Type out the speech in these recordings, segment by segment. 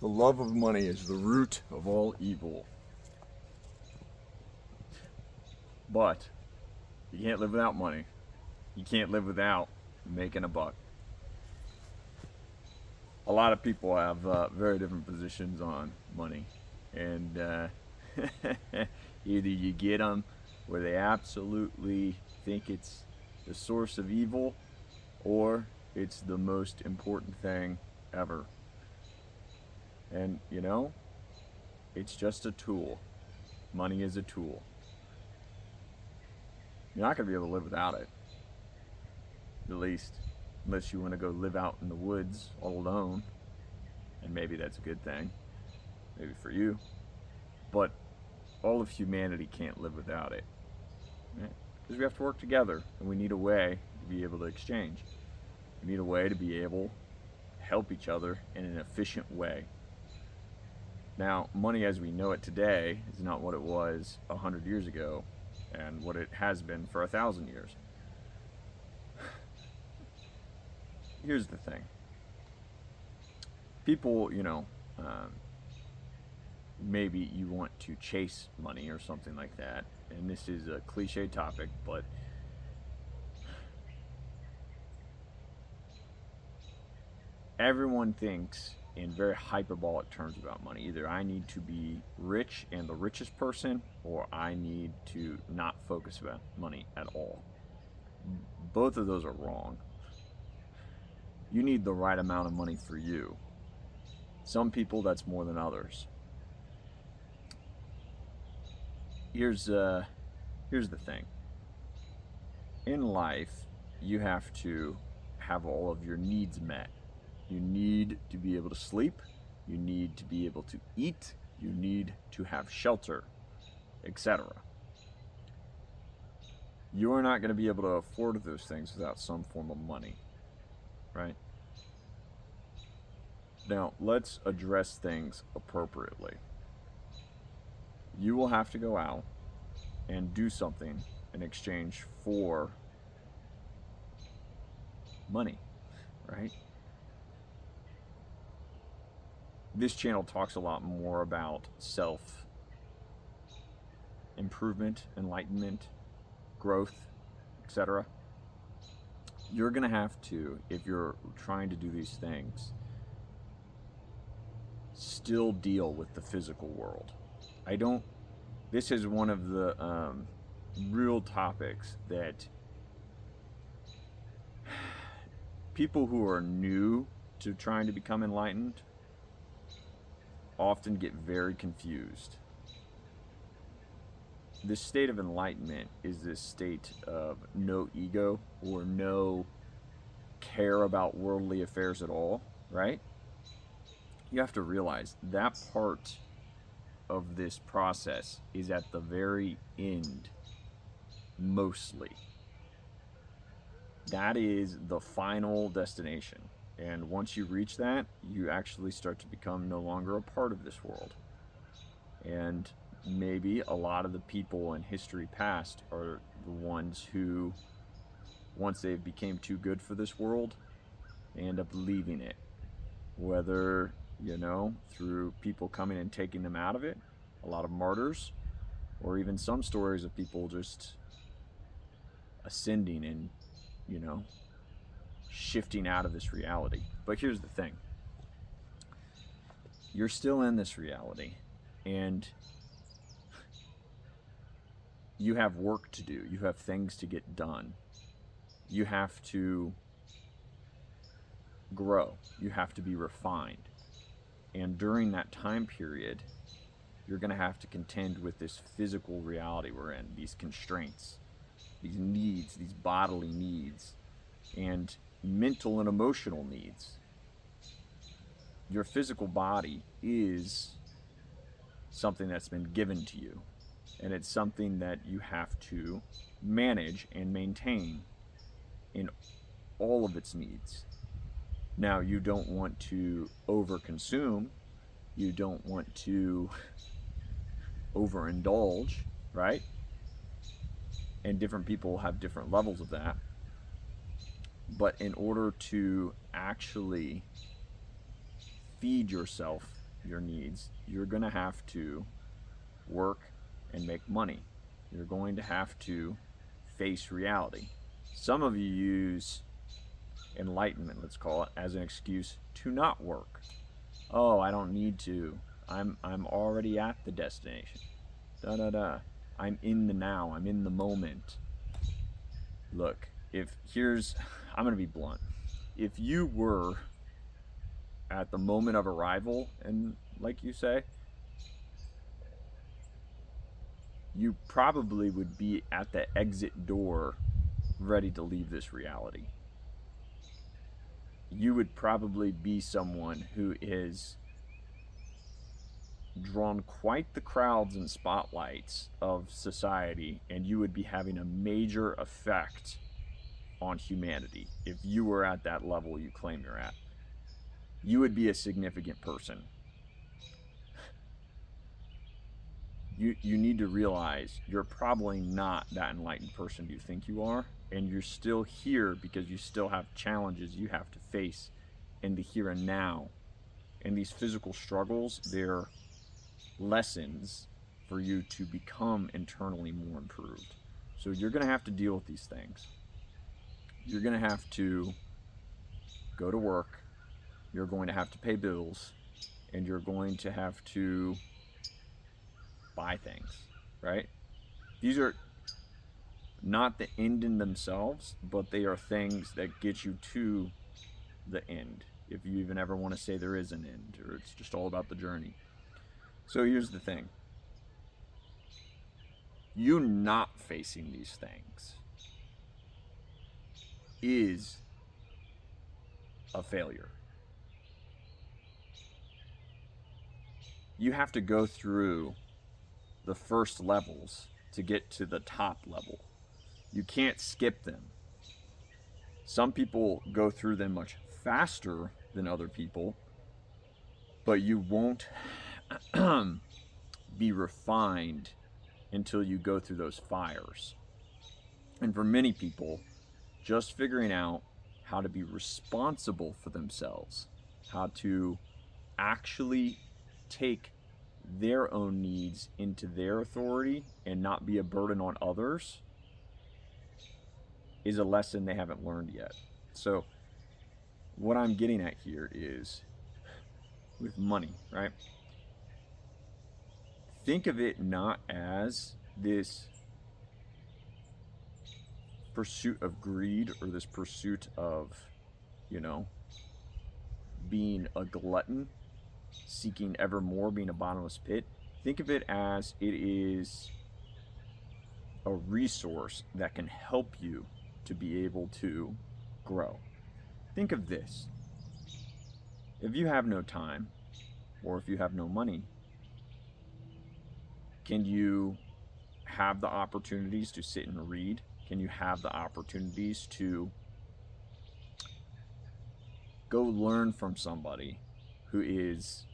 The love of money is the root of all evil. But you can't live without money. You can't live without making a buck. A lot of people have very different positions on money. And either you get them where they absolutely think it's the source of evil, or it's the most important thing ever. And, it's just a tool. Money is a tool. You're not going to be able to live without it. At least, unless you want to go live out in the woods all alone. And maybe that's a good thing. Maybe for you. But all of humanity can't live without it. Right? Because we have to work together. And we need a way to be able to exchange. We need a way to be able to help each other in an efficient way. Now, money as we know it today is not what it was 100 years ago and what it has been for 1,000 years. Here's the thing. People, maybe you want to chase money or something like that. And this is a cliche topic, but everyone thinks in very hyperbolic terms about money. Either I need to be rich and the richest person, or I need to not focus about money at all. Both of those are wrong. You need the right amount of money for you. Some people, that's more than others. Here's the thing. In life, you have to have all of your needs met. You need to be able to sleep. You need to be able to eat. You need to have shelter, etc. You are not going to be able to afford those things without some form of money, right? Now, let's address things appropriately. You will have to go out and do something in exchange for money, right? This channel talks a lot more about self improvement, enlightenment, growth, etc. You're going to have to, if you're trying to do these things, still deal with the physical world. This is one of the real topics that people who are new to trying to become enlightened often get very confused. This state of enlightenment is this state of no ego or no care about worldly affairs at all, right? You have to realize that part of this process is at the very end, mostly. That is the final destination. And once you reach that, you actually start to become no longer a part of this world. And maybe a lot of the people in history past are the ones who, once they became too good for this world, they end up leaving it. Whether, through people coming and taking them out of it, a lot of martyrs, or even some stories of people just ascending and, shifting out of this reality. But here's the thing. You're still in this reality, and you have work to do. You have things to get done. You have to grow. You have to be refined. And during that time period, you're going to have to contend with this physical reality we're in, these constraints, these needs, these bodily needs, and mental and emotional needs. Your physical body is something that's been given to you, and it's something that you have to manage and maintain in all of its needs. Now, you don't want to overconsume, you don't want to overindulge, right? And different people have different levels of that. But in order to actually feed yourself your needs, you're going to have to work and make money. You're going to have to face reality. Some of you use enlightenment, let's call it, as an excuse to not work. Oh, I don't need to. I'm already at the destination. Da da da. I'm in the now. I'm in the moment. Look, I'm going to be blunt. If you were at the moment of arrival, and like you say, you probably would be at the exit door ready to leave this reality. You would probably be someone who is drawn quite the crowds and spotlights of society, and you would be having a major effect on humanity if you were at that level you claim you're at. You would be a significant person. You need to realize you're probably not that enlightened person you think you are, and you're still here because you still have challenges you have to face in the here and now. And these physical struggles, they're lessons for you to become internally more improved. So you're going to have to deal with these things. You're going to have to go to work, you're going to have to pay bills, and you're going to have to buy things, right? These are not the end in themselves, but they are things that get you to the end, if you even ever want to say there is an end, or it's just all about the journey. So here's the thing. You not facing these things is a failure. You have to go through the first levels to get to the top level. You can't skip them. Some people go through them much faster than other people, but you won't be refined until you go through those fires. And for many people, just figuring out how to be responsible for themselves, how to actually take their own needs into their authority and not be a burden on others, is a lesson they haven't learned yet. So what I'm getting at here is with money, right? Think of it not as this pursuit of greed or this pursuit of, being a glutton, seeking ever more, being a bottomless pit. Think of it as it is a resource that can help you to be able to grow. Think of this. If you have no time, or if you have no money, can you have the opportunities to sit and read? Can you have the opportunities to go learn from somebody who is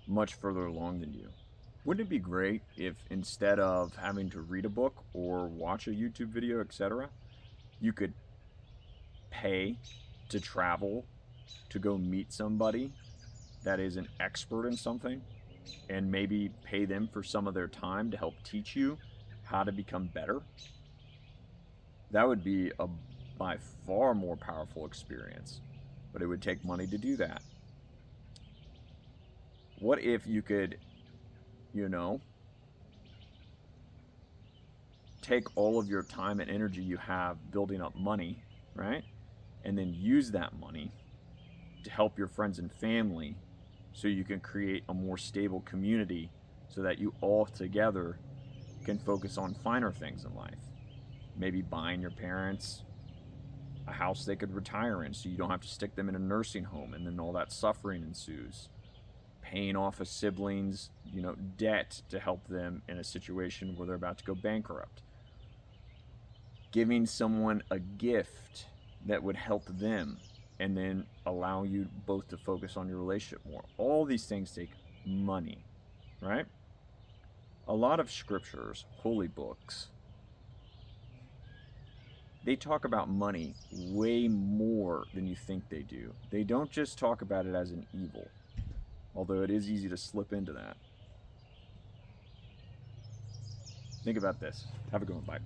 much further along than you? Wouldn't it be great if instead of having to read a book or watch a YouTube video, etc., you could pay to travel, to go meet somebody that is an expert in something, and maybe pay them for some of their time to help teach you how to become better? That would be a by far more powerful experience, but it would take money to do that. What if you could, take all of your time and energy you have building up money, right? And then use that money to help your friends and family so you can create a more stable community so that you all together can focus on finer things in life. Maybe buying your parents a house they could retire in so you don't have to stick them in a nursing home and then all that suffering ensues. Paying off a sibling's, debt to help them in a situation where they're about to go bankrupt. Giving someone a gift that would help them and then allow you both to focus on your relationship more. All these things take money, right? A lot of scriptures, holy books, they talk about money way more than you think they do. They don't just talk about it as an evil. although it is easy to slip into that. Think about this. Have a good one. Bye.